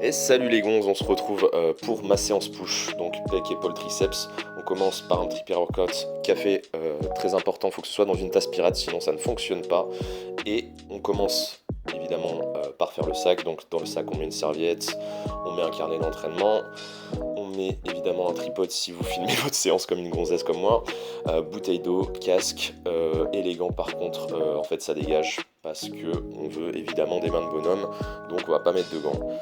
Et salut les gonzes, on se retrouve pour ma séance push, donc pec, épaule, triceps. On commence par un triple workout café, très important, faut que ce soit dans une tasse pirate, sinon ça ne fonctionne pas. Et on commence évidemment par faire le sac, donc dans le sac on met une serviette, on met un carnet d'entraînement, on met évidemment un tripode si vous filmez votre séance comme une gonzesse comme moi, bouteille d'eau, casque, élégant par contre, en fait ça dégage parce que on veut évidemment des mains de bonhomme, donc on va pas mettre de gants.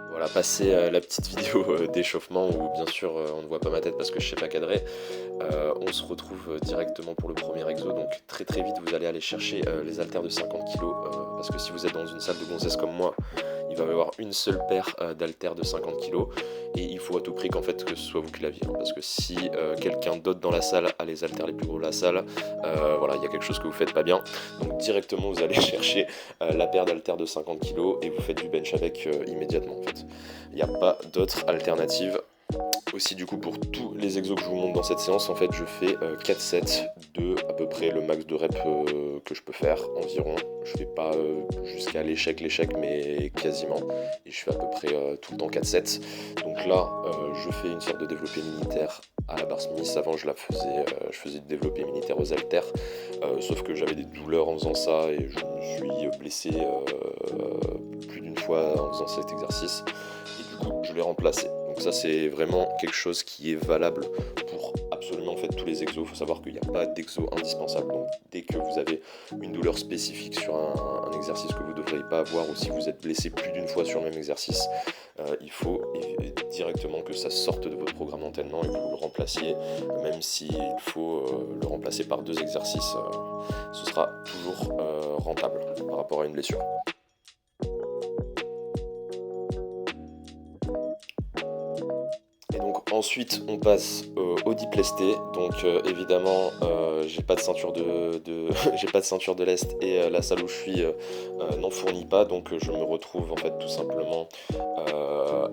Voilà, passer la petite vidéo d'échauffement où bien sûr on ne voit pas ma tête parce que je sais pas cadrer. On se retrouve directement pour le premier exo, donc très très vite vous allez aller chercher les haltères de 50 kg parce que si vous êtes dans une salle de gonzesse comme moi, il va y avoir une seule paire d'haltères de 50 kg et il faut à tout prix qu'en fait que ce soit vous qui l'aviez, parce que si quelqu'un d'autre dans la salle a les haltères les plus gros de la salle, voilà, il y a quelque chose que vous faites pas bien. Donc directement vous allez chercher la paire d'haltères de 50 kg et vous faites du bench avec immédiatement en fait. Il n'y a pas d'autre alternative. Aussi du coup pour tous les exos que je vous montre dans cette séance, en fait je fais 4 sets de à peu près le max de reps que je peux faire environ. Je fais pas jusqu'à l'échec mais quasiment, et je fais à peu près tout le temps 4 sets. Donc là je fais une sorte de développé militaire à la barre Smith. Avant je faisais du développé militaire aux haltères, sauf que j'avais des douleurs en faisant ça et je me suis blessé plus d'une fois en faisant cet exercice, et du coup je l'ai remplacé. Donc ça c'est vraiment quelque chose qui est valable pour absolument en fait tous les exos. Il faut savoir qu'il n'y a pas d'exo indispensable. Donc dès que vous avez une douleur spécifique sur un exercice que vous ne devriez pas avoir, ou si vous êtes blessé plus d'une fois sur le même exercice, il faut directement que ça sorte de votre programme d'entraînement et que vous le remplaciez. Même s'il faut le remplacer par 2 exercices, ce sera toujours rentable par rapport à une blessure. Et donc ensuite on passe au diplesté. Donc évidemment j'ai pas de ceinture j'ai pas de ceinture de lest et la salle où je suis n'en fournit pas, donc je me retrouve en fait tout simplement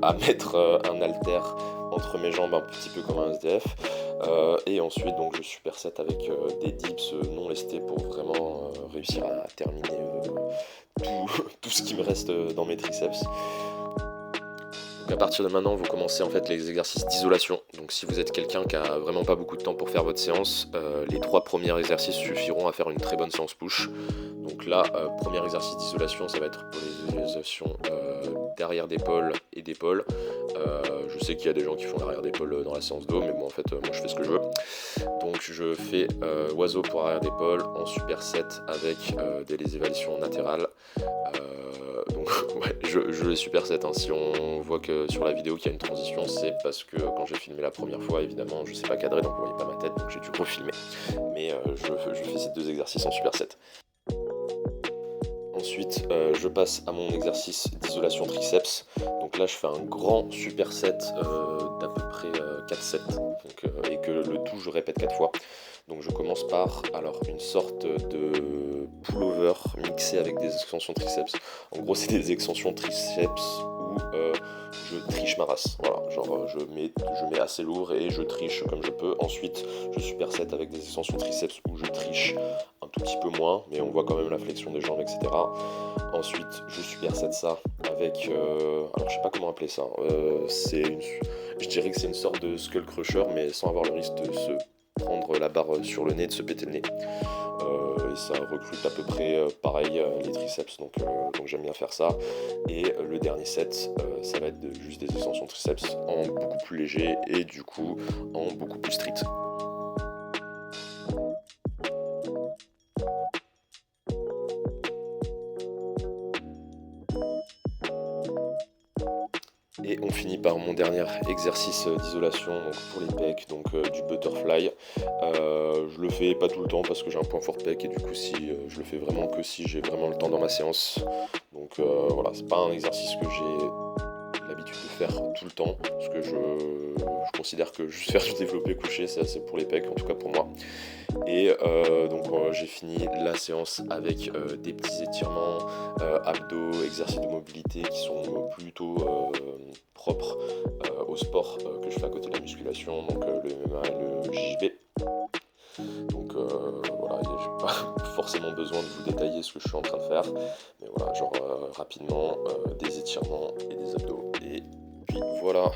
à mettre un haltère entre mes jambes, un petit peu comme un SDF, et ensuite donc je superset avec des dips non lestés pour vraiment réussir à terminer tout ce qui me reste dans mes triceps. Donc à partir de maintenant, vous commencez en fait les exercices d'isolation. Donc si vous êtes quelqu'un qui a vraiment pas beaucoup de temps pour faire votre séance, les 3 premiers exercices suffiront à faire une très bonne séance push. Donc là, premier exercice d'isolation, ça va être pour les isolations derrière d'épaule et d'épaule. Je sais qu'il y a des gens qui font l'arrière d'épaule dans la séance dos, mais bon en fait moi je fais ce que je veux. Donc je fais oiseau pour arrière d'épaule en superset avec des élévations latérales. Donc ouais, je les superset, hein. Si on voit que sur la vidéo qu'il y a une transition, c'est parce que quand j'ai filmé la première fois, évidemment je sais pas cadrer, donc vous voyez pas ma tête, donc j'ai dû refilmer. Mais je fais ces 2 exercices en superset. Ensuite, je passe à mon exercice d'isolation triceps. Donc là, je fais un grand superset d'à peu près 4 sets. Donc, et que le tout, je répète 4 fois. Donc je commence par une sorte de pullover mixé avec des extensions triceps. En gros, c'est des extensions triceps où je triche ma race. Voilà, genre je mets assez lourd et je triche comme je peux. Ensuite, je superset avec des extensions triceps où je triche un tout petit peu moins, mais on voit quand même la flexion des jambes, etc. Ensuite, je superset ça avec, alors je sais pas comment appeler ça. Je dirais que c'est une sorte de skull crusher, mais sans avoir le risque de se prendre la barre sur le nez, de se péter le nez. Et ça recrute à peu près pareil les triceps, donc j'aime bien faire ça. Et le dernier set, ça va être juste des extensions triceps en beaucoup plus léger et du coup en beaucoup plus street. Et on finit par mon dernier exercice d'isolation donc pour les pecs, donc du butterfly. Je le fais pas tout le temps parce que j'ai un point fort pec et du coup je le fais vraiment que si j'ai vraiment le temps dans ma séance. Donc voilà, c'est pas un exercice que j'ai l'habitude de faire tout le temps parce que je considère que juste faire du développé couché c'est assez pour les pecs, en tout cas pour moi. Et donc j'ai fini la séance avec des petits étirements, abdos, exercices de mobilité qui sont plutôt propres au sport que je fais à côté de la musculation, donc le MMA et le JJB. Donc voilà, j'ai pas forcément besoin de vous détailler ce que je suis en train de faire, mais voilà, genre rapidement des étirements et des abdos. Et puis voilà.